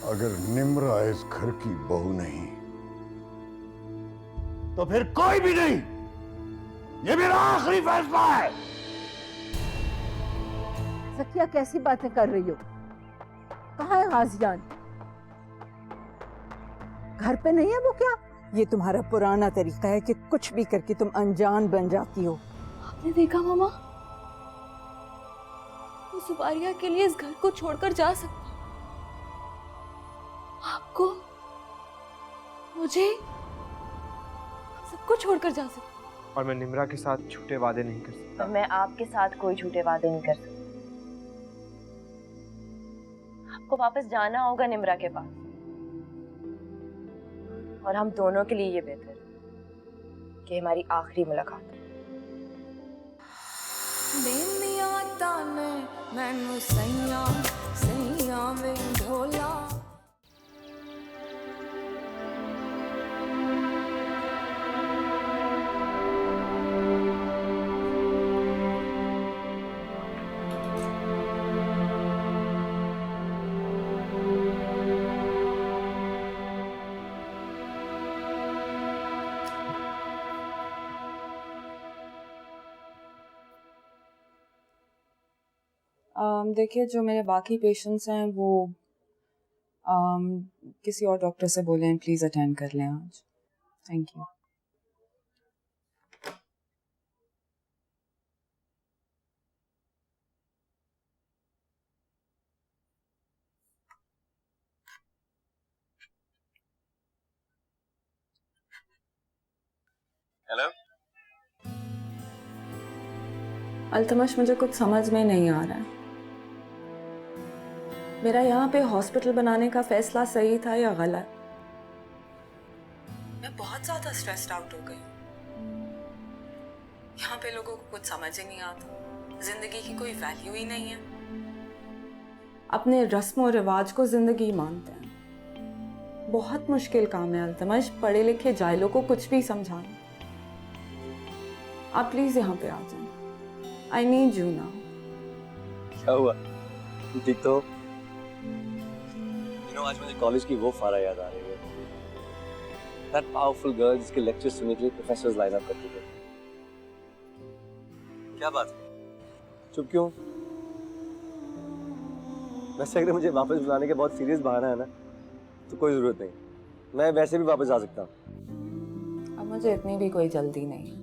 अगर निम्रा इस घर की बहू नहीं तो फिर कोई भी नहीं। ये मेरा आखिरी फैसला है। सखिया कैसी बातें कर रही हो? कहाँ है गाजियान? घर पे नहीं है वो क्या? ये तुम्हारा पुराना तरीका है कि कुछ भी करके तुम अनजान बन जाती हो। आपने देखा मामा, वो सुपारिया के लिए इस घर को छोड़कर जा सकता, आपको, मुझे, सबको छोड़कर जा सकता। और मैं निम्रा के साथ झूठे वादे नहीं कर सकता। और मैं आपके साथ कोई झूठे वादे नहीं कर सकती। आपको वापस जाना होगा निम्रा के पास, और हम दोनों के लिए ये बेहतर है कि हमारी आखिरी मुलाकात हो। मैनू सैया सैया वे ढोला। देखिए, जो मेरे बाकी पेशेंट्स हैं वो किसी और डॉक्टर से बोलें प्लीज़ अटेंड कर लें आज। Thank you. हेलो अल्तमश, मुझे कुछ समझ में नहीं आ रहा है। मेरा यहाँ पे हॉस्पिटल बनाने का फैसला सही था या गलत? मैं बहुत ज़्यादा स्ट्रेस्ड आउट हो गई। यहाँ पे लोगों को कुछ समझ ही नहीं आता। जिंदगी की कोई वैल्यू ही नहीं है। अपने रस्म और रिवाज को जिंदगी मानते हैं। बहुत मुश्किल काम है अल्तमश, पढ़े लिखे जाहिलों को कुछ भी समझाना। आप प्लीज यहाँ पे आ जाएं। I need you now. क्या हुआ? ठीक तो? आज मुझे कॉलेज की वो फारा याद आ रही है। That powerful girl जिसके लेक्चर सुनने के लिए प्रोफेसर्स लाइन अप करते थे। क्या बात है? चुप क्यों? वैसे अगर मुझे वापस बुलाने के बहुत सीरियस बहाना है ना, तो कोई जरूरत नहीं। मैं वैसे भी वापस आ सकता हूँ। अब मुझे इतनी भी कोई जल्दी नहीं है।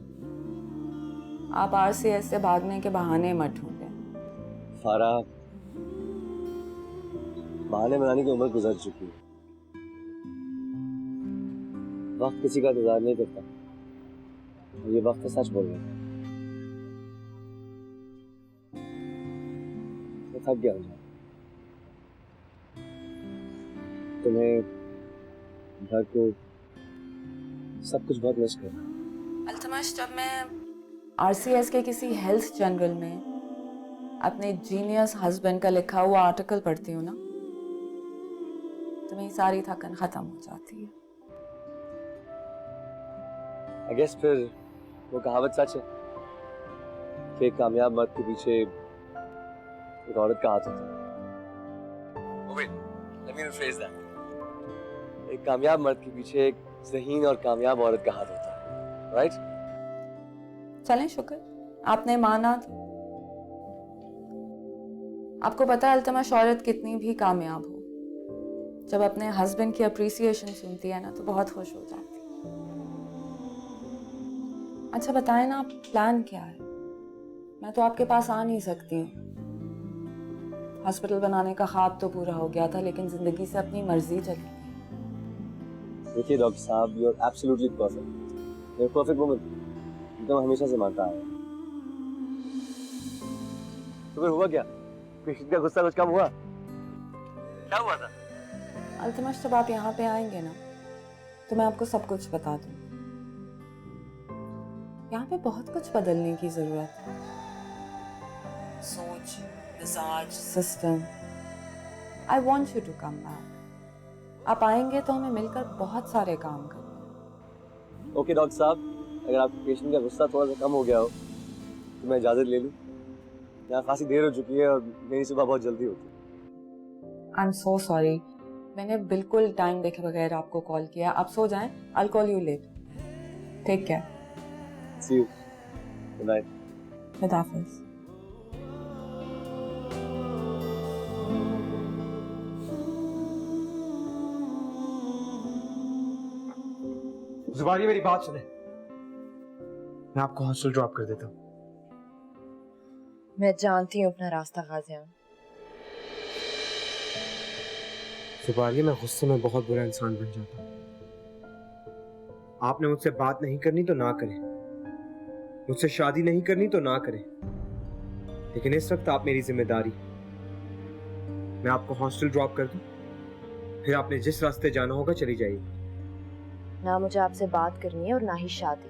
आप आरसीएस से भागने के बहाने मत ढूंढें। फारा, बहाने बनाने की उम्र गुजर चुकी है। वक्त किसी का इंतजार नहीं करता। ये वक्त सच बोल रहा है। मैं थक गया हूँ। तुम्हें, घर को, सब कुछ बहुत मिस कर रहा हूँ। अल्तमश, जब मैं आरसीएस के किसी हेल्थ जर्नल में अपने जीनियस हस्बैंड का लिखा हुआ आर्टिकल पढ़ती हूँ ना, तो मेरी सारी थकन खत्म हो जाती है। I guess फिर वो कहावत सच है कि एक कामयाब मर्द के पीछे एक औरत का हाथ होता है। Oh wait, let me rephrase that. एक कामयाब मर्द के पीछे एक ज़हीन और कामयाब औरत का हाथ होता है, right? चलें, शुक्र आपने माना। आपको पता है अल्तमश, औरत कितनी भी कामयाब हो, जब अपने हस्बैंड की अप्रिसिएशन सुनती है ना तो बहुत खुश हो जाती है। अच्छा बताएं ना, आप प्लान क्या है? मैं तो आपके पास आ नहीं सकती हूँ। हॉस्पिटल बनाने का ख्वाब तो पूरा हो गया था, लेकिन जिंदगी से अपनी मर्जी चली गई। देखिए डॉक्टर साहब, you are absolutely perfect. You are perfect woman. तो हमेशा से मानता है। तो फिर हुआ क्या? पेशेंट का गुस्सा कुछ कम हुआ? क्या हुआ था? अल्तमश, जब आप यहाँ पे आएंगे ना तो मैं आपको सब कुछ बता दूँ। यहाँ पे बहुत कुछ बदलने की जरूरत है। सोच, मिजाज, system. I want you to come back. आप आएंगे तो हमें मिलकर बहुत सारे काम करने। ओके डॉक्टर साहब, अगर आपके पेशेंट का गुस्सा थोड़ा सा कम हो गया हो तो मैं इजाजत ले लूं। यहाँ खासी देर हो चुकी है और मेरी सुबह बहुत जल्दी होती है। आई एम सो सॉरी, मैंने बिल्कुल टाइम देखे बगैर आपको कॉल किया। आप सो जाएं, I'll call you late. Take care. See you. Good night. खुदा हाफिज। जुबारिया मेरी बात सुने, मैं आपको हॉस्टल ड्रॉप कर देता हूँ। मैं जानती हूँ अपना रास्ता गाजियान। जुबारिया मैं गुस्से में बहुत बुरा इंसान बन जाता हूँ। आपने मुझसे बात नहीं करनी तो ना करें, मुझसे शादी नहीं करनी तो ना करें, लेकिन इस वक्त आप मेरी जिम्मेदारी। मैं आपको हॉस्टल ड्रॉप कर दूं, फिर आपने जिस रास्ते जाना होगा चली जाइए। ना मुझे आपसे बात करनी है और ना ही शादी,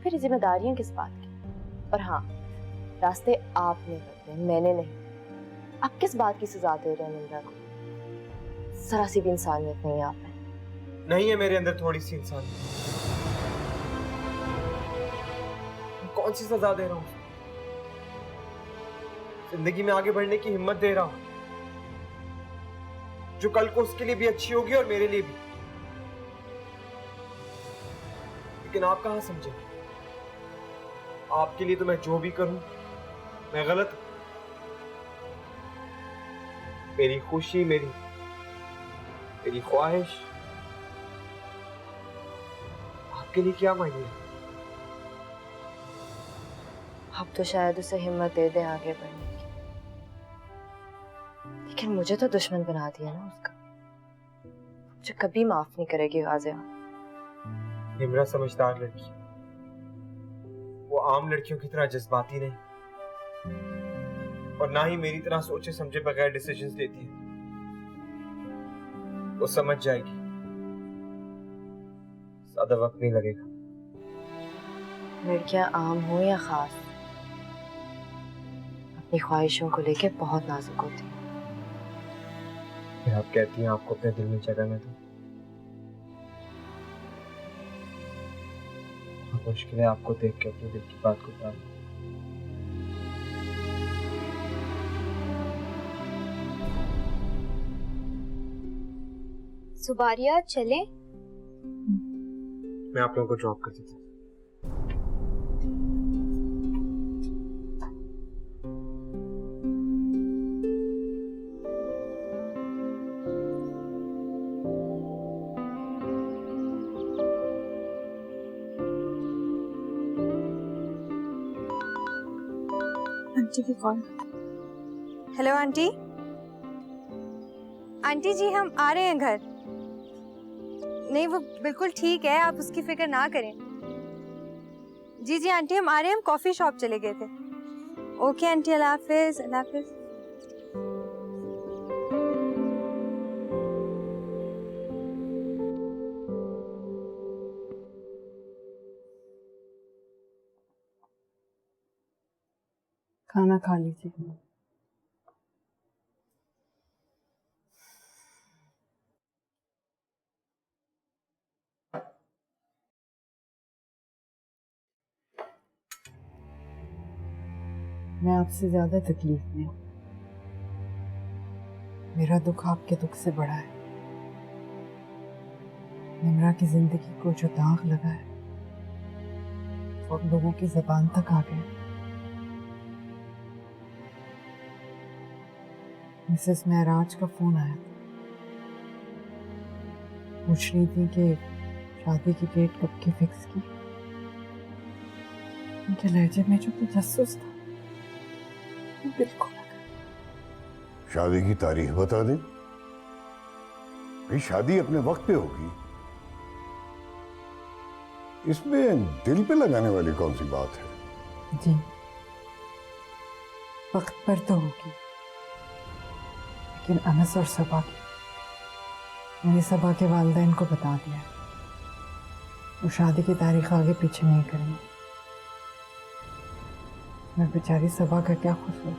फिर जिम्मेदारियां किस बात की। और हाँ, रास्ते आपने बदले, मैंने नहीं। आप किस बात की सजा दे रहे हैं निम्रा को? जरा सी भी इंसानियत नहीं है आप में। नहीं है मेरे अंदर थोड़ी सी इंसानियत। कौन सी सजा दे रहा हूँ? जिंदगी में आगे बढ़ने की हिम्मत दे रहा हूँ, जो कल को उसके लिए भी अच्छी होगी और मेरे लिए भी। लेकिन आप कहाँ समझे? आपके लिए तो मैं जो भी करूं मैं गलत हूं। मेरी खुशी, मेरी ख्वाहिश आपके लिए क्या मायने है? आप तो शायद उसे हिम्मत दे दें आगे बढ़ने की, लेकिन मुझे तो दुश्मन बना दिया ना उसका। मुझे कभी माफ नहीं करेगी गाजिया। निम्रा समझदार लड़की, वो आम लड़कियों की तरह जज्बाती नहीं और ना ही मेरी तरह सोचे समझे बगैर डिसीजंस लेती है। वो समझ जाएगी, ज्यादा वक्त नहीं लगेगा। लड़कियां आम हो या खास, अपनी ख्वाहिशों को लेके बहुत नाजुक होती हैं। फिर आप कहती हैं आपको अपने दिल में जगह न दो। बहुत मुश्किल है आपको देख के अपने दिल की बात को टालना। सुबारिया चले? मैं आप लोगों को ड्रॉप कर देता हूँ। आंटी की कॉल। Hello aunty. आंटी जी हम आ रहे हैं घर। नहीं वो बिल्कुल ठीक है, आप उसकी फिक्र ना करें। जी जी आंटी हम आ रहे हैं, हम कॉफी शॉप चले गए थे। ओके आंटी, अल्लाह हाफिज। अल्लाह हाफिज। खाना खा लीजिए। मैं आपसे ज्यादा तकलीफ में हूं। मेरा दुख आपके दुख से बड़ा है। निम्रा की जिंदगी को जो दाग लगा है वो लोगों की जबान तक आ गया। मिसेस महराज का फोन आया था, पूछ रही थी कि शादी की डेट कब की फिक्स की। उनके लहजे में जो तजस्सुस था बिल्कुल। शादी की तारीख बता दें। भाई शादी अपने वक्त पे होगी, इसमें दिल पे लगाने वाली कौन सी बात है? जी वक्त पर तो होगी, लेकिन अनस और सबा की, मैंने सबा के वालिदैन को बता दिया है, वो शादी की तारीख आगे पीछे नहीं करेंगे। मैं बेचारी सबा का क्या कसूर?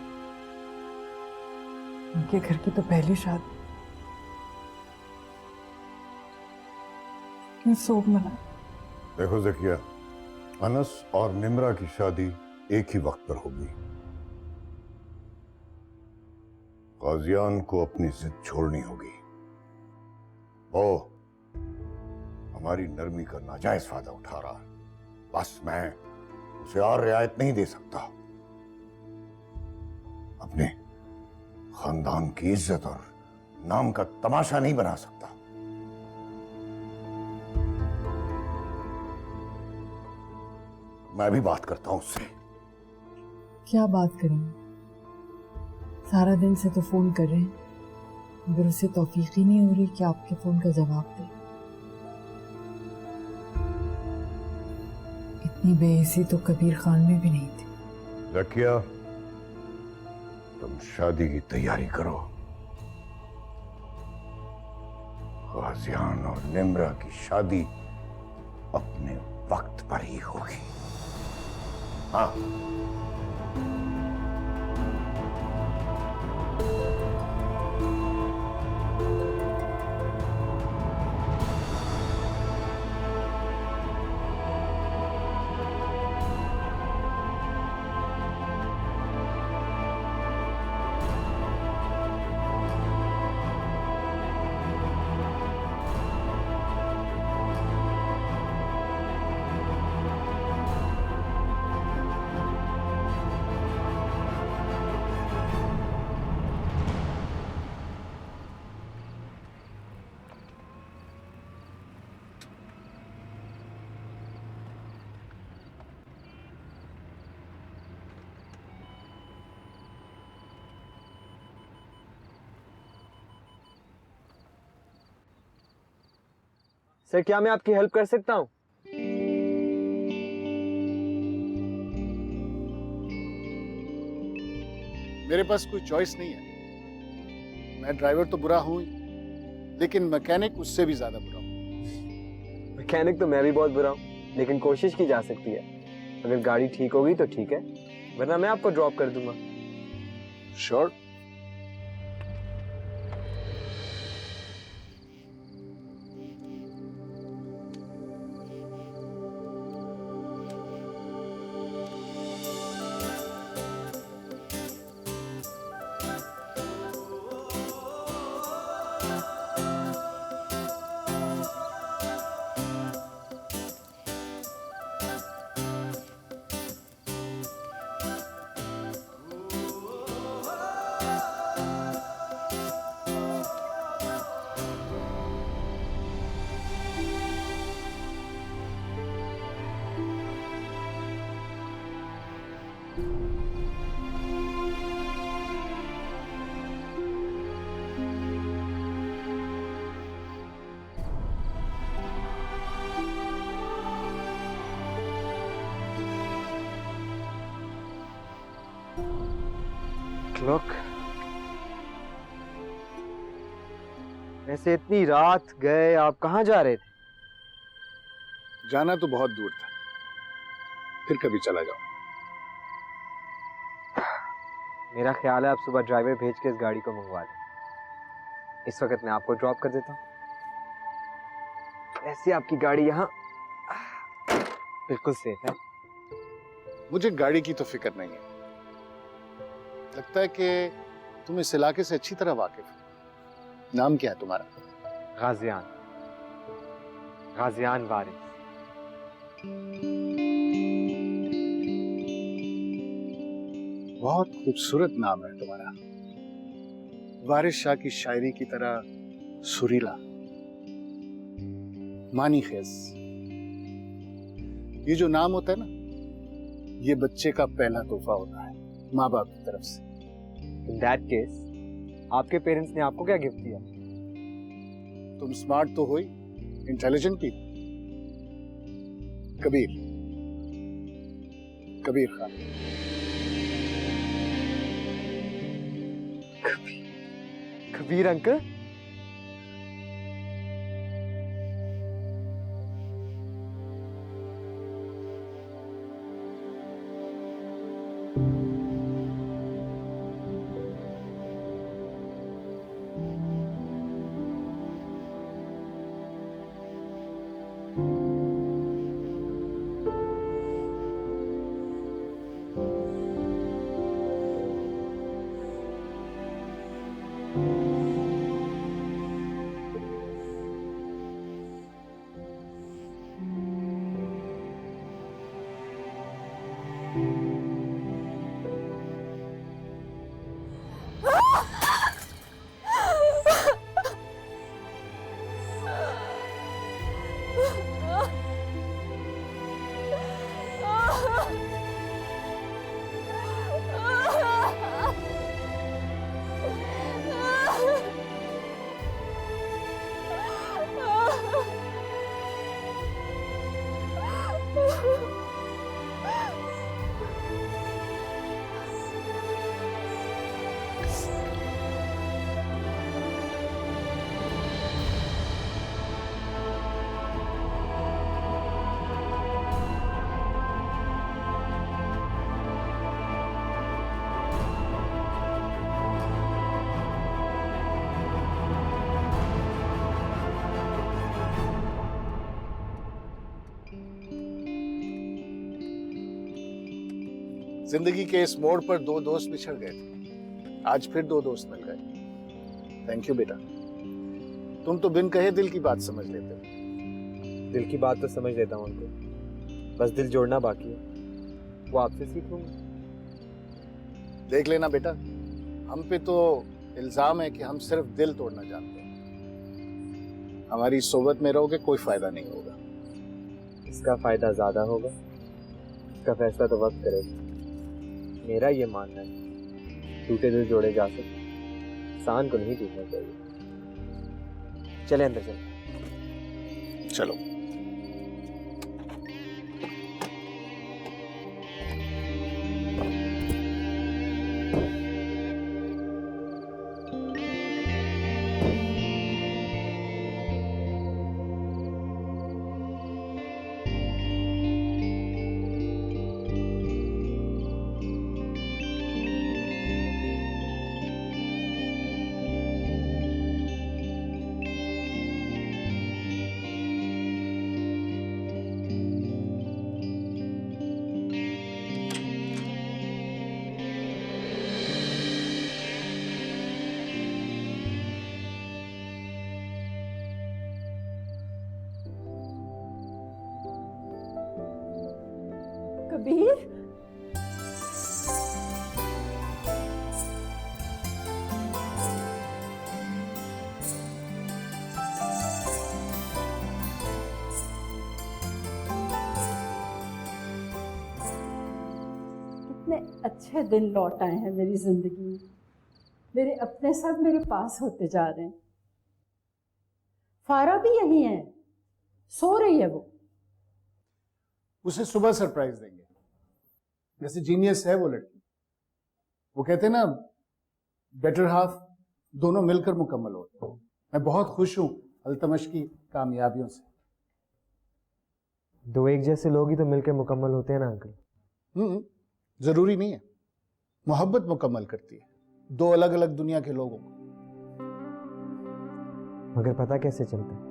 उनके घर की तो पहली शादी, क्यों सोग मना? देखो ज़किया, अनस और निम्रा की शादी एक ही वक्त पर होगी। गाजियान को अपनी जिद छोड़नी होगी। वो हमारी नरमी का नाजायज फायदा उठा रहा है। बस मैं उसे और रियायत नहीं दे सकता। अपने खानदान की इज्जत और नाम का तमाशा नहीं बना सकता। मैं भी बात करता हूं उससे। क्या बात करेंगे? सारा दिन से तो फोन कर रहे हैं, मगर उसे तौफीक ही नहीं हो रही कि आपके फोन का जवाब दे। इतनी बेइज्जती तो कबीर खान में भी नहीं थी। रकिया, तुम शादी की तैयारी करो। गाजियान और निम्रा की शादी अपने वक्त पर ही होगी। हाँ। सर, क्या मैं आपकी हेल्प कर सकता हूँ? मेरे पास कोई चॉइस नहीं है। मैं ड्राइवर तो बुरा हूं ही, लेकिन मैकेनिक उससे भी ज्यादा बुरा हूं। मैकेनिक तो मैं भी बहुत बुरा हूँ, लेकिन कोशिश की जा सकती है। अगर गाड़ी ठीक होगी तो ठीक है, वरना मैं आपको ड्रॉप कर दूंगा। श्योर। क्लॉक। ऐसे इतनी रात गए, आप कहाँ जा रहे थे? जाना तो बहुत दूर था, फिर कभी चला जाऊं। मेरा ख्याल है आप सुबह ड्राइवर भेज के इस गाड़ी को मंगवा लें। इस वक्त मैं आपको ड्रॉप कर देता हूँ। ऐसे आपकी गाड़ी यहाँ बिल्कुल सेफ है। मुझे गाड़ी की तो फिक्र नहीं है। लगता है कि तुम इस इलाके से अच्छी तरह वाकिफ हो। नाम क्या है तुम्हारा? गाजियान। गाजियान वारिस। बहुत खूबसूरत नाम है तुम्हारा। वारिस शाह की शायरी की तरह सुरीला, मानी खेज। ये जो नाम होता है ना, ये बच्चे का पहला तोहफा होता है माँ बाप की तरफ से। In that case, आपके पेरेंट्स ने आपको क्या गिफ्ट दिया? तुम स्मार्ट तो हो ही, इंटेलिजेंट भी। कबीर, कबीर खान। कबीर अंकल? जिंदगी के इस मोड़ पर दो दोस्त बिछड़ गए थे, आज फिर दो दोस्त मिल गए। थैंक यू बेटा, तुम तो बिन कहे दिल की बात समझ लेते हो। दिल की बात तो समझ लेता हूँ उनको, बस दिल जोड़ना बाकी है, वो आपसे सीख लूंगा। देख लेना बेटा, हम पे तो इल्जाम है कि हम सिर्फ दिल तोड़ना जानते हैं। हमारी सोबत में रहोगे कोई फायदा नहीं होगा। इसका फायदा ज्यादा होगा, इसका फैसला तो वक्त करेगा। मेरा ये मानना है टूटे दिल जोड़े जा सकते, इंसान को नहीं टूटना चाहिए। चले अंदर चले। चलो। कबीर, कितने अच्छे दिन लौट आए हैं मेरी जिंदगी में। मेरे अपने सब मेरे पास होते जा रहे हैं। फारा भी यही है, सो रही है वो। उसे सुबह सरप्राइज देंगे। जैसे जीनियस है वो लड़की। वो कहते हैं ना, बेटर हाफ दोनों मिलकर मुकम्मल होते हैं। मैं बहुत खुश हूं अल्तमश की कामयाबियों से। दो एक जैसे लोग ही तो मिलकर मुकम्मल होते हैं ना अंकल। जरूरी नहीं है, मोहब्बत मुकम्मल करती है दो अलग अलग दुनिया के लोगों को। मगर पता कैसे चलता है,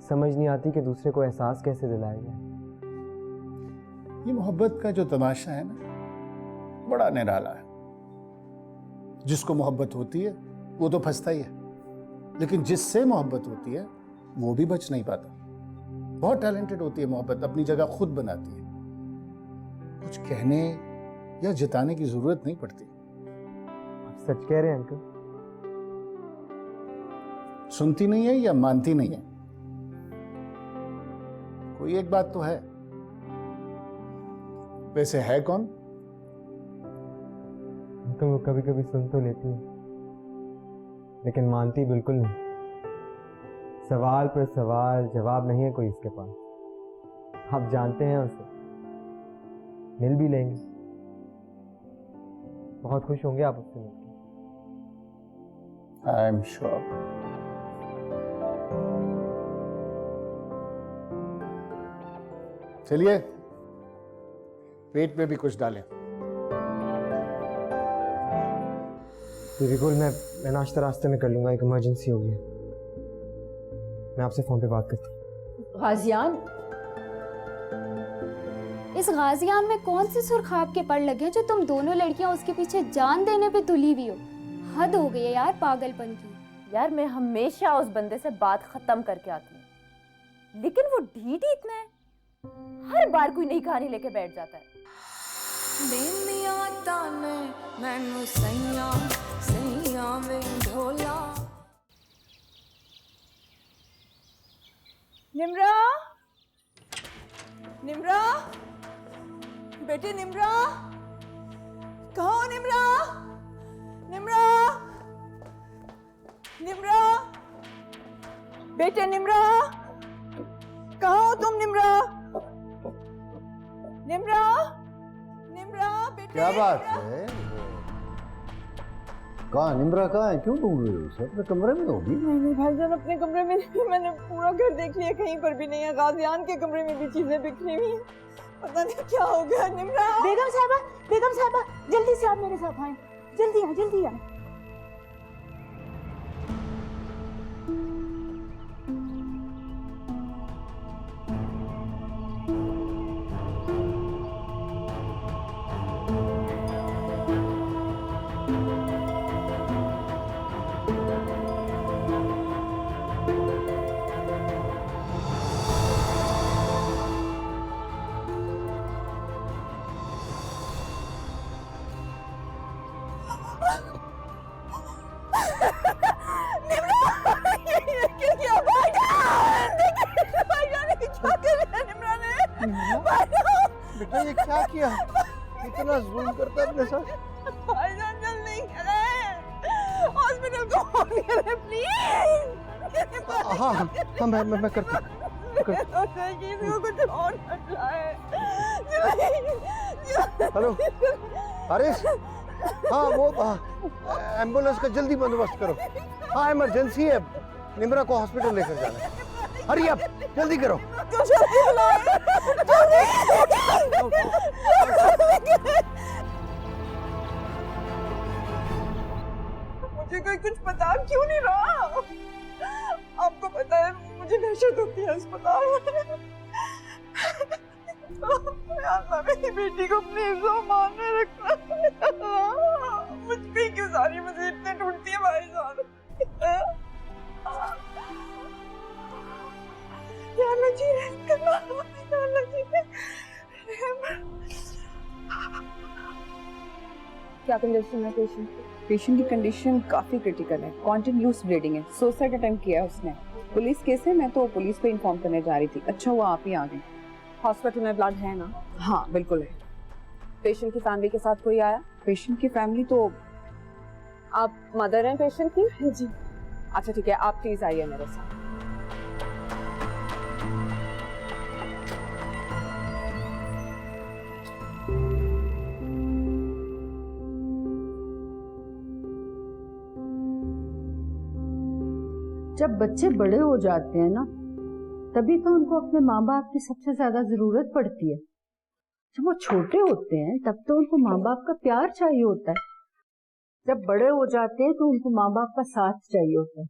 समझ नहीं आती कि दूसरे को एहसास कैसे दिलाया जाए। ये मोहब्बत का जो तमाशा है ना, बड़ा निराला है। जिसको मोहब्बत होती है वो तो फंसता ही है, लेकिन जिससे मोहब्बत होती है वो भी बच नहीं पाता। बहुत टैलेंटेड होती है मोहब्बत, अपनी जगह खुद बनाती है। कुछ कहने या जताने की जरूरत नहीं पड़ती। आप सच कह रहे हैं अंकल। सुनती नहीं है या मानती नहीं है? कोई एक बात तो है। वैसे है कौन? अंकल वो कभी कभी सुन तो लेती है, लेकिन मानती बिल्कुल नहीं। सवाल पर सवाल, जवाब नहीं है कोई इसके पास। आप जानते हैं उसे, मिल भी लेंगे, बहुत खुश होंगे आप उससे मिलकर। I am sure. चलिए पेट में भी कुछ डालें। बिल्कुल, मैं नाश्ता रास्ते में कर लूंगा, एक इमरजेंसी हो गई है। मैं आपसे फोन पे बात करता हूँ। गाजियान, इस गाजियान में कौन से सुरखाब के पड़ लगे जो तुम दोनों लड़कियां उसके पीछे जान देने पे तुली हुई हो? हद हो गई है यार पागलपन की। यार मैं हमेशा उस बंदे से बात खत्म करके आती हूँ, लेकिन वो ढीठ ही इतना है, हर बार कोई नई कहानी लेके बैठ जाता है। निम्रा, निम्रा, बेटे निम्रा, कहाँ हो निम्रा? निम्रा, निम्रा, बेटे निम्रा, कहाँ हो तुम निम्रा? निम्रा, निम्रा, बेटे। क्या बात है? कहाँ निम्रा कहाँ है? क्यों ढूंढ रही हो उसे? अपने कमरे में होगी। नहीं भाईजान, अपने कमरे में नहीं, मैंने पूरा घर देख लिया, कहीं पर भी नहीं है। गाजियान के कमरे में भी चीजें बिखरी हुई हैं, पता नहीं क्या हो गया। निम्रा, बेगम साहबा, जल्दी से आप मेरे साथ आए, जल्दी आए। किया? इतना जुल्म करता है अपने साथ। भाईजान जल्द नहीं करे, हॉस्पिटल को फोन करे प्लीज। हाँ हाँ मैं करता हूँ। किसी को कुछ और मत लाए। हेलो हारिस, हाँ वो एम्बुलेंस का जल्दी बंदोबस्त करो। हाँ इमरजेंसी है, निम्रा को हॉस्पिटल लेकर जाना है। हरी आप जल्दी करो। मुझे कोई कुछ बता क्यों नहीं रहा? आपको पता है मुझे दहशत होती है अस्पताल में। अल्लाह मेरी बेटी को अपने मान में रखना। मुझ पे क्यों सारी मुसीबतें ढूंढती है भाईजान? या अल्लाह जी रहम करना, या अल्लाह जी क्या कंडीशन है पेशेंट की? पेशेंट की कंडीशन काफी क्रिटिकल है, कॉन्टिन्यूस ब्लीडिंग है, सुसाइड अटेम्प्ट किया है उसने। पुलिस केस है, मैं तो पुलिस को इन्फॉर्म करने जा रही थी। अच्छा हुआ आप ही आ गए। हॉस्पिटल में ब्लड है ना? हाँ बिल्कुल है। पेशेंट की फैमिली के साथ कोई आया? पेशेंट की फैमिली तो आप मदर हैं पेशेंट की? जी। अच्छा ठीक है, आप प्लीज आइए मेरे साथ। जब बच्चे बड़े हो जाते हैं ना, तभी तो उनको अपने माँ बाप की सबसे ज्यादा जरूरत पड़ती है। जब वो छोटे होते हैं तब तो उनको माँ बाप का प्यार चाहिए होता है। जब बड़े हो जाते हैं तो उनको माँ बाप का साथ चाहिए होता है,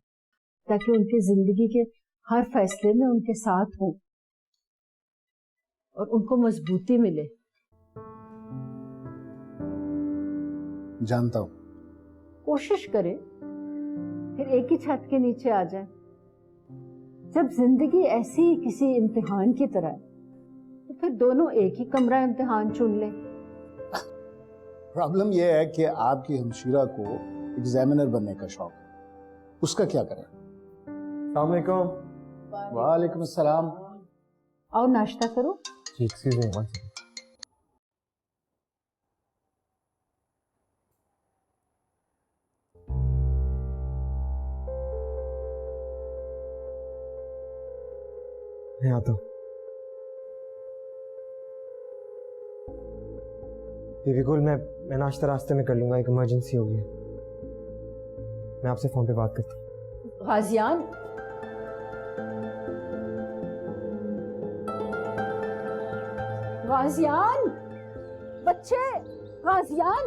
ताकि उनकी जिंदगी के हर फैसले में उनके साथ हो और उनको मजबूती मिले। जानता हूं। कोशिश करें, फिर एक ही छत के नीचे आ जाए। जब जिंदगी ऐसी ही किसी इम्तिहान की तरह है, तो फिर दोनों एक ही कमरा इम्तिहान चुन ले। प्रॉब्लम यह है कि आपकी हमशीरा को एग्जामिनर बनने का शौक है, उसका क्या करें? अस्सलाम वालेकुम। वालेकुम अस्सलाम। आओ नाश्ता करो। जी एक्सक्यूज मी वन सेकंड। मैं आता हूँ। बिल्कुल मैं नाश्ता रास्ते में कर लूंगा, एक इमरजेंसी हो गई है। मैं आपसे फोन पे बात करता हूँ। गाजियान, गाजियान, बच्चे, गाजियान,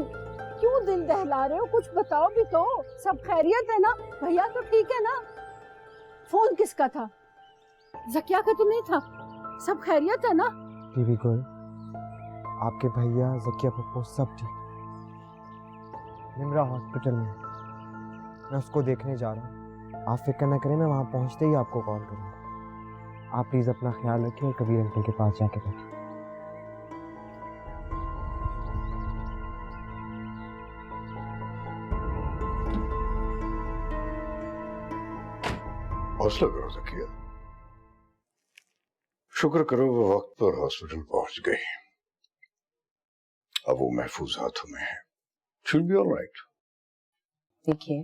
क्यों दिल दहला रहे हो? कुछ बताओ भी तो। सब खैरियत है ना? भैया तो ठीक है ना? फोन किसका था? जकिया का तो नहीं था? सब खैरियत है ना? बीबी गुल, आपके भैया, जकिया पप्पू सब ठीक। निम्रा हॉस्पिटल में, मैं उसको देखने जा रहा हूँ। आप फिक्र न करें, मैं वहाँ पहुँचते ही आपको कॉल करूँगा। आप प्लीज़ अपना ख्याल रखिए और कबीर अंकल के पास जाके बैठिए। हौसला करो जकिया, शुक्र करो वो वक्त पर हॉस्पिटल पहुंच गई। अब वो महफूज हाथों में है। She'll be all right. देखिए,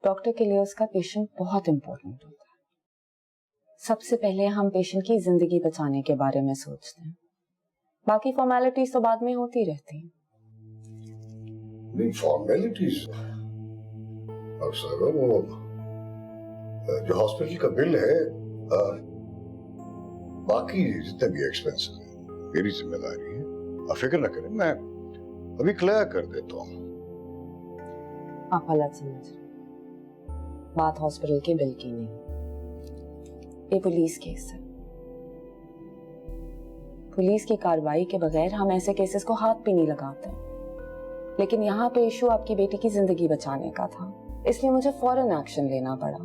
डॉक्टर के लिए उसका पेशेंट बहुत इम्पोर्टेंट होता है। सबसे पहले हम पेशेंट की जिंदगी बचाने के बारे में सोचते हैं, बाकी फॉर्मेलिटीज तो बाद में होती रहती हैं। नहीं फॉर्मेलिटीज, अब सर वो जो हॉस्पिटल का बिल है, बाकी जितने भी एक्सपेंसेस हैं मेरी जिम्मेदारी है। आप फिक्र न करें, मैं अभी क्लियर कर देता हूँ। आप गलत समझ रहे, बात हॉस्पिटल के बिल की नहीं, ये पुलिस केस है। पुलिस की कार्रवाई के बगैर हम ऐसे केसेस को हाथ भी नहीं लगाते, लेकिन यहाँ पे इशू आपकी बेटी की जिंदगी बचाने का था, इसलिए मुझे फौरन एक्शन लेना पड़ा।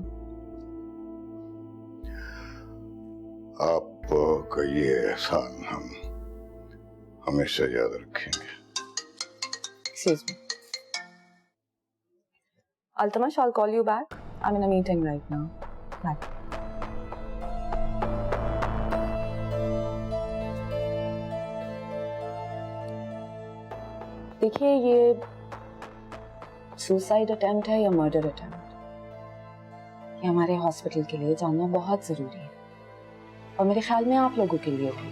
आपका ये एहसान हम हमेशा याद रखेंगे। Excuse me. Altamash, I'll call you back. I'm in a meeting right now. Bye. देखिए, ये सुसाइड अटेम्प्ट है या मर्डर अटेम्प्ट, ये हमारे हॉस्पिटल के लिए जानना बहुत जरूरी है, और मेरे ख्याल में आप लोगों के लिए भी।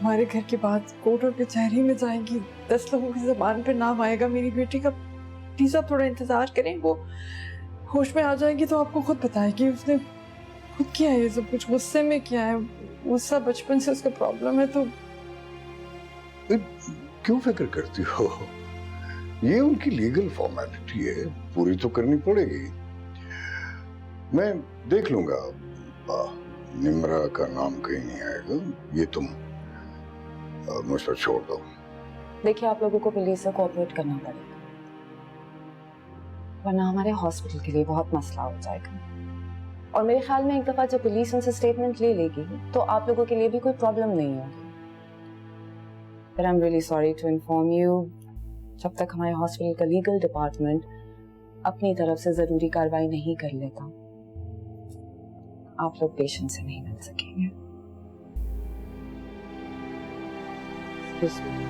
हमारे घर की बात कोर्ट और कचहरी में जाएगी, 10 लोगों की ज़बान पे नाम आएगा मेरी बेटी का। प्लीज आप थोड़ा इंतजार करें, वो होश में आ जाएगी तो आपको खुद बताएगी उसने खुद किया है ये सब कुछ, गुस्से में किया है, गुस्सा बचपन से उसका प्रॉब्लम है। तो क्यों फिक्र करती हो? ये उनकी लीगल फॉर्मेलिटी है, पूरी तो करनी पड़ेगी। मैं देख लूंगा, निम्रा का नाम कहीं नहीं आएगा, ये तुम मुझ पर छोड़ दो। देखिए, आप लोगों को पुलिस से कोऑपरेट करना पड़ेगा, वरना हमारे हॉस्पिटल के लिए बहुत मसला हो जाएगा। और मेरे ख्याल में एक दफा जब पुलिस उनसे स्टेटमेंट ले लेगी तो आप लोगों के लिए भी कोई प्रॉब्लम नहीं होगी। But I'm really sorry to inform you, जब तक हमारे हॉस्पिटल का लीगल डिपार्टमेंट अपनी तरफ से जरूरी कार्रवाई नहीं कर लेता, आप लोग पेशेंट से नहीं मिल सकेंगे। Excuse me.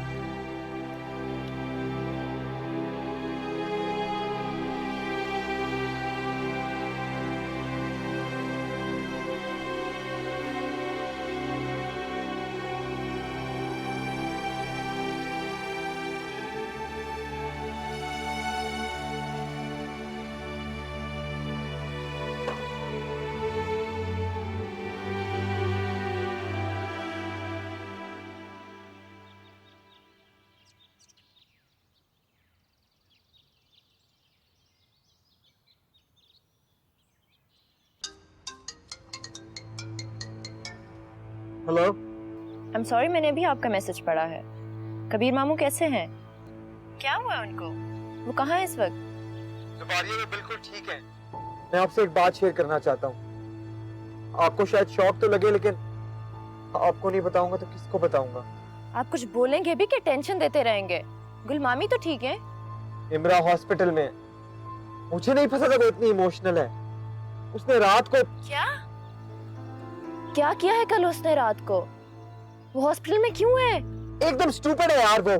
Hello. I am sorry, मैंने भी आपका मैसेज पढ़ा है। कबीर मामू कैसे हैं? क्या हुआ है उनको? वो कहाँ है इस वक्त? ज़ुबारिया में बिल्कुल ठीक है। मैं आपसे एक बात शेयर करना चाहता हूँ। आपको शायद शौक तो लगे, लेकिन आपको नहीं बताऊंगा तो किसको बताऊंगा? आप कुछ बोलेंगे भी कि टेंशन देते रहेंगे? गुलमामी तो ठीक है। इमरा हॉस्पिटल में। मुझे नहीं पता था वो इतनी इमोशनल है। उसने रात को क्या किया है कल उसने रात को? वो हॉस्पिटल में क्यों है? एकदम स्टूपिड है यार वो।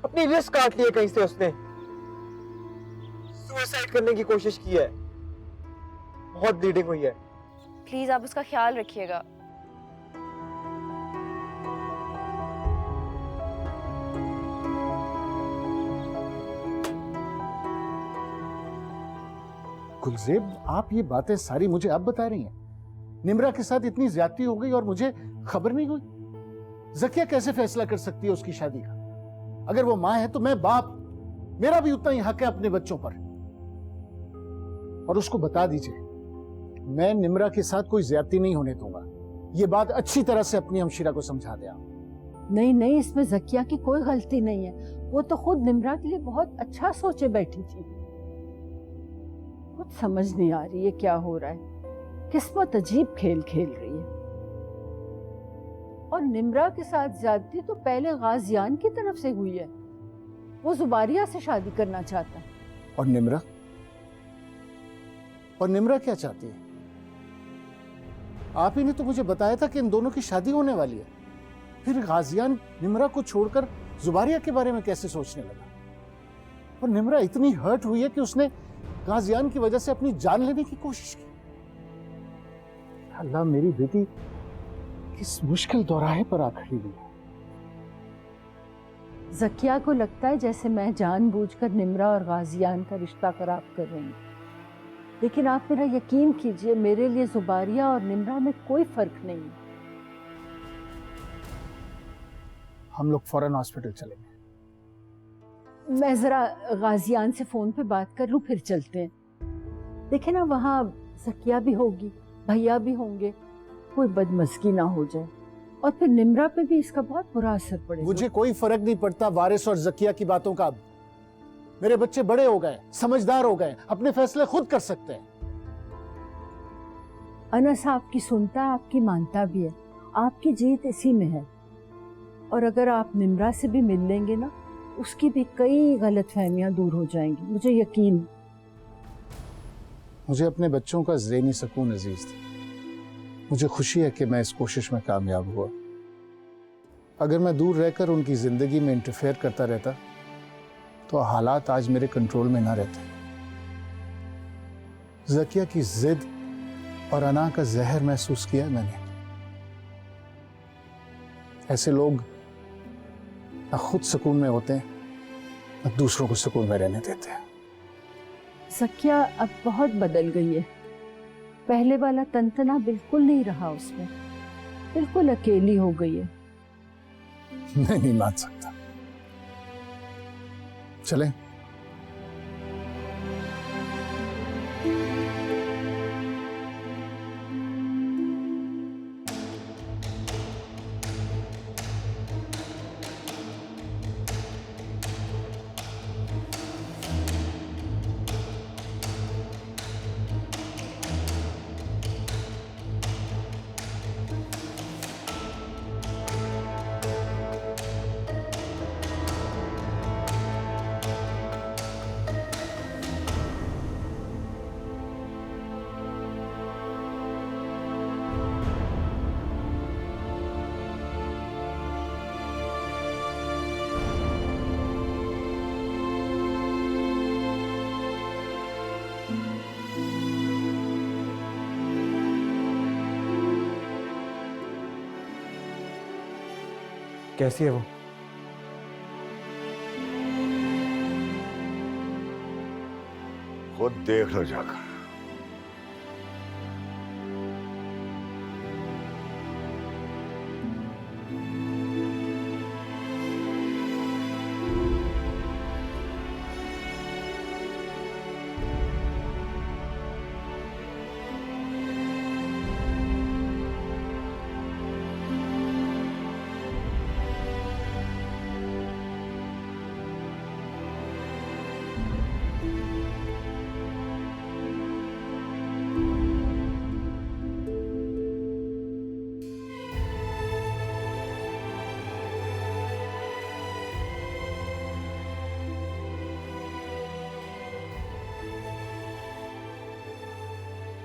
अपनी रिस्क काट ली है कहीं से उसने। सुसाइड करने की कोशिश की है। बहुत ब्लीडिंग हुई है। प्लीज आप उसका ख्याल रखिएगा। गुलजेब, आप ये बातें सारी मुझे अब बता रही हैं? निम्रा के साथ इतनी ज्यादती हो गई और मुझे खबर नहीं हुई? ज़किया कैसे फैसला कर सकती है उसकी शादी का? अगर वो मां है तो मैं बाप, मेरा भी उतना ही हक है अपने बच्चों पर। और उसको बता दीजिए, मैं निम्रा के साथ कोई ज्यादती नहीं होने दूंगा। ये बात अच्छी तरह से अपनी हमशीरा को समझा दे आप। नहीं नहीं, इसमें ज़किया की कोई गलती नहीं है। वो तो खुद निम्रा के लिए बहुत अच्छा सोचे बैठी थी। कुछ समझ नहीं आ रही है क्या हो रहा है। किस्मत अजीब खेल खेल रही है। और निम्रा के साथ ज्यादती तो पहले गाजियान की तरफ से हुई है। वो जुबारिया से शादी करना चाहता है। और निम्रा क्या चाहती है? आप ही ने तो मुझे बताया था कि इन दोनों की शादी होने वाली है। फिर गाजियान निम्रा को छोड़कर जुबारिया के बारे में कैसे सोचने लगा? और निम्रा इतनी हर्ट हुई है कि उसने गाजियान की वजह से अपनी जान लेने की कोशिश की। अल्लाह, मेरी बेटी किस मुश्किल दौराहे पर आ खड़ी हुई है। ज़किया को लगता है जैसे मैं जानबूझकर निम्रा और गाजियान का रिश्ता खराब कर रही हूँ, लेकिन आप मेरा यकीन कीजिए, मेरे लिए जुबारिया और निम्रा में कोई फर्क नहीं है। हम लोग फौरन हॉस्पिटल चलेंगे। मैं जरा गाजियान से फोन पे बात कर लूं, फिर चलते हैं। देखे ना, वहाँ ज़किया भी होगी, भैया भी होंगे, कोई बदमज़गी ना हो जाए। और फिर निम्रा पे भी इसका बहुत बुरा असर पड़ेगा। मुझे कोई फर्क नहीं पड़ता वारिस और ज़किया की बातों का। मेरे बच्चे बड़े हो गए, समझदार हो गए, अपने फैसले खुद कर सकते हैं। अनस आपकी सुनता, आपकी मानता भी है। आपकी जीत इसी में है। और अगर आप निम्रा से भी मिल लेंगे ना, उसकी भी कई गलतफहमियां दूर हो जाएंगी, मुझे यकीन। मुझे अपने बच्चों का ज़हनी सुकून अजीज था। मुझे खुशी है कि मैं इस कोशिश में कामयाब हुआ। अगर मैं दूर रहकर उनकी जिंदगी में इंटरफेयर करता रहता तो हालात आज मेरे कंट्रोल में ना रहते। ज़किया की जिद और अना का जहर महसूस किया मैंने। ऐसे लोग ना खुद सुकून में होते हैं ना दूसरों को सुकून में रहने देते हैं। ज़किया अब बहुत बदल गई है। पहले वाला तंतना बिल्कुल नहीं रहा उसमें, बिल्कुल अकेली हो गई है। मैं नहीं मान सकता। चलें? कैसी है वो? खुद देख लो जाकर।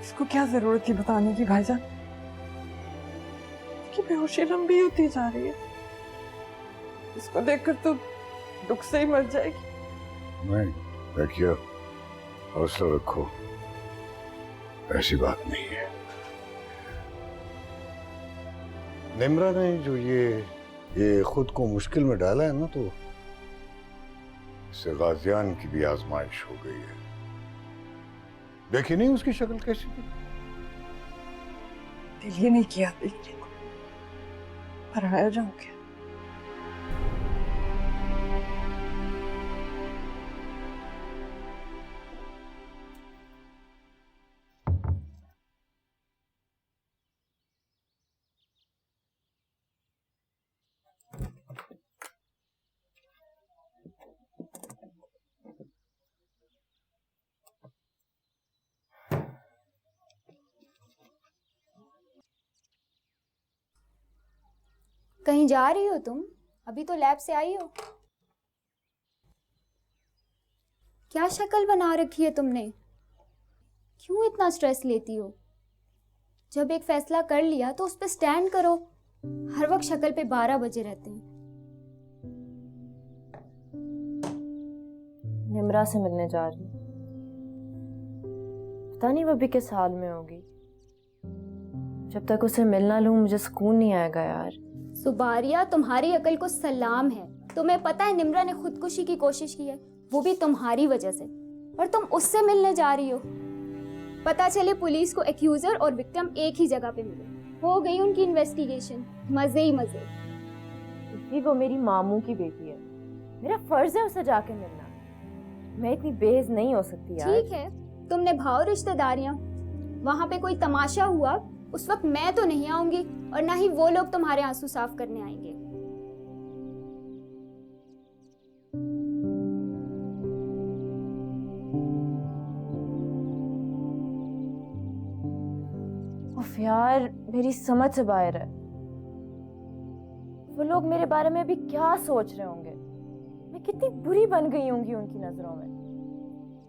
इसको क्या जरूरत थी बताने की भाईजान? कि बेहोशी लंबी होती जा रही है। इसको देखकर तो दुख से ही मर जाएगी। नहीं देखिए, हौसला रखो, ऐसी बात नहीं है। निम्रा ने जो ये खुद को मुश्किल में डाला है ना, तो इससे गाजियान की भी आजमाइश हो गई है। देखी नहीं उसकी शक्ल कैसी थी? दिल ही नहीं किया देखने को, पर आया जाऊंगी। कहीं जा रही हो तुम? अभी तो लैब से आई हो। क्या शक्ल बना रखी है तुमने? क्यों इतना स्ट्रेस लेती हो? जब एक फैसला कर लिया तो उस पर स्टैंड करो। हर वक्त शक्ल पे 12 बजे रहते हैं। निम्रा से मिलने जा रही हूँ। पता नहीं वो अभी किस हाल में होगी। जब तक उसे मिलना लूं मुझे सुकून नहीं आएगा यार। सुबारिया, तुम्हारी अकल को सलाम है। तुम्हें पता है निम्रा ने खुदकुशी की कोशिश की है, वो भी तुम्हारी वजह से, और तुम उससे मिलने जा रही हो। पता चले पुलिस को एक्यूजर और विक्टिम एक ही जगह पे मिले। हो गई उनकी इन्वेस्टिगेशन। मजे ही मजे। इतनी वो मेरी मामू की बेटी है, मेरा फर्ज है उसे जाके मिलना। मैं इतनी बेहज नहीं हो सकती यार। ठीक है, तुम निभाओ रिश्तेदारियां। वहां पे कोई तमाशा हुआ उस वक्त मैं तो नहीं आऊंगी, और ना ही वो लोग तुम्हारे आंसू साफ करने आएंगे। उफ यार, मेरी समझ से बाहर है। वो लोग मेरे बारे में अभी क्या सोच रहे होंगे। मैं कितनी बुरी बन गई होंगी उनकी नजरों में।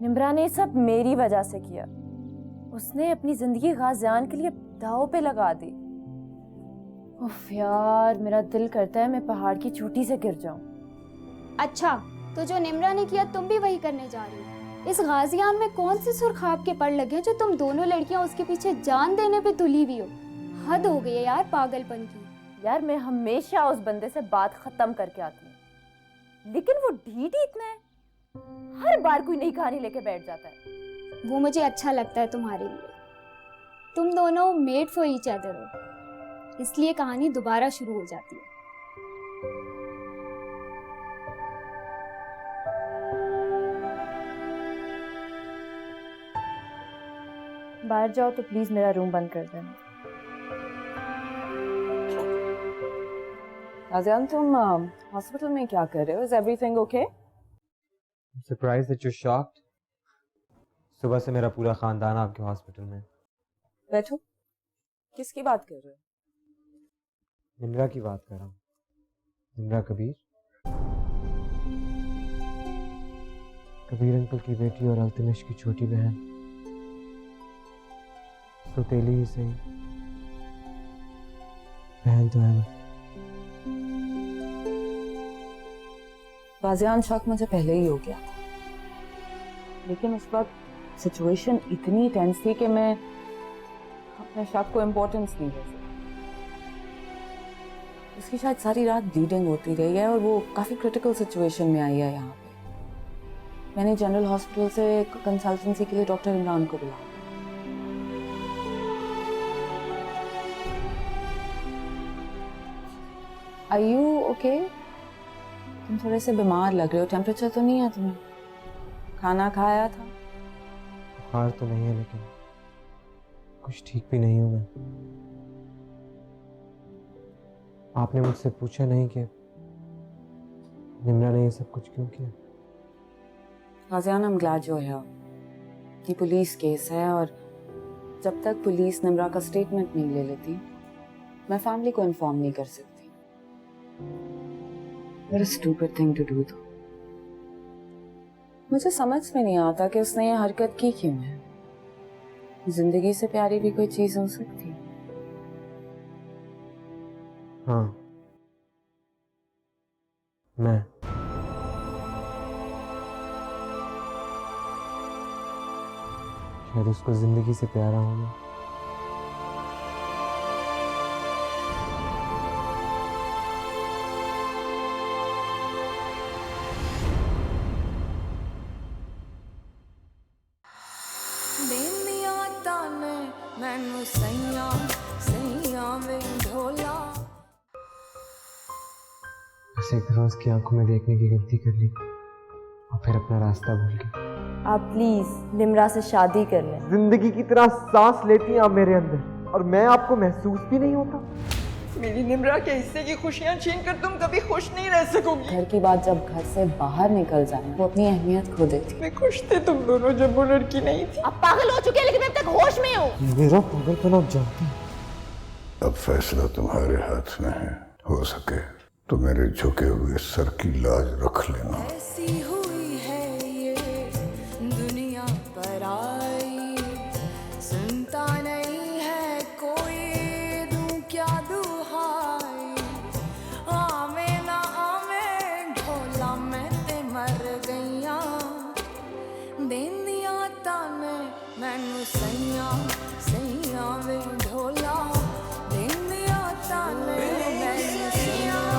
निम्रा ने सब मेरी वजह से किया। उसने अपनी जिंदगी गाजियान के लिए दांव पे लगा दी। उफ यार, मेरा दिल करता है मैं पहाड़ की चोटी से गिर जाऊं। अच्छा, तो जो निम्रा ने किया तुम भी वही करने जा रही हो? इस गाजियान में कौन से सुरखाब के पड़ लगे जो तुम दोनों लड़कियां उसके पीछे जान देने पे तुली हुई हो? हद हो गई है यार पागलपन की। यार मैं हमेशा उस बंदे से बात खत्म करके आती हूँ, लेकिन वो ढीठ ही इतना है, हर बार कोई नई कहानी लेके बैठ जाता है। वो मुझे अच्छा लगता है तुम्हारे लिए। तुम दोनों मेड फॉर ईच अदर हो, इसलिए कहानी दोबारा शुरू हो जाती है। बाहर जाओ तो प्लीज मेरा रूम बंद कर देना। आज़ियान, तुम हॉस्पिटल में क्या कर रहे हो? Is everything okay? Surprise that you shocked. सुबह से मेरा पूरा खानदान आपके हॉस्पिटल में। बैठो। किसकी बात कर रहे हो? निम्रा की बात कर रहा हूँ। निम्रा कबीर, कबीर अंकल की बेटी और अल्तमिश की छोटी बहन। सौतेली ही सही, बहन तो है ना। आज़ियान, शक मुझे पहले ही हो गया था, लेकिन उस वक्त सिचुएशन इतनी टेंस थी कि मैं अपने शक को इम्पोर्टेंस नहीं दे सकती। उसकी शायद सारी रात ब्लीडिंग होती रही है और वो काफ़ी क्रिटिकल सिचुएशन में आई है यहाँ पे। मैंने जनरल हॉस्पिटल से कंसल्टेंसी के लिए डॉक्टर इमरान को बुलाया। Are you okay? तुम थोड़े से बीमार लग रहे हो। टेम्परेचर तो नहीं है तुम्हें? खाना खाया था? बुखार तो नहीं है, लेकिन कुछ ठीक भी नहीं हूं मैं। आपने मुझसे पूछा नहीं कि निम्रा ने ये सब कुछ क्यों किया? आज़ियान, I'm glad you're here। ये पुलिस केस है और जब तक पुलिस निम्रा का स्टेटमेंट नहीं ले लेती, मैं फैमिली को इन्फॉर्म नहीं कर सकती। What a stupid thing to do, though। मुझे समझ में नहीं आता कि उसने ये हरकत की क्यों है। जिंदगी से प्यारी भी कोई चीज हो सकती है। हाँ, मैं शायद उसको जिंदगी से प्यारा हूं मैं। एक रोज की आंखों में देखने की गलती कर ली और फिर अपना रास्ता भूल गई। आप प्लीज निम्रा से शादी कर लें। जिंदगी की तरह सांस लेती हैं आप मेरे अंदर और मैं आपको महसूस भी नहीं होता। मेरी निम्रा के हिस्से की खुशियां छीन कर तुम कभी खुश नहीं रह सकोगी। घर की बात जब घर से बाहर निकल जाए वो अपनी अहमियत खो देती। मैं खुश थे तुम दोनों जब वो लड़की नहीं थी। आप पागल हो चुके हैं, लेकिन मैं अब तक होश में हूँ। मेरा पागलपन आप जानते हैं। अब फैसला तुम्हारे हाथ में है। हो सके तो मेरे झुके हुए सर की लाज रख लेना। ऐसी हुई है ये दुनिया पर आई, सुनता नहीं है कोई, दूं क्या दुहाई। आवे ना आवे ढोला मैं ते मर गईया, देंदिया ताने मैनू सैया सैया वे ढोला, देंदिया ताने मैनू सैया।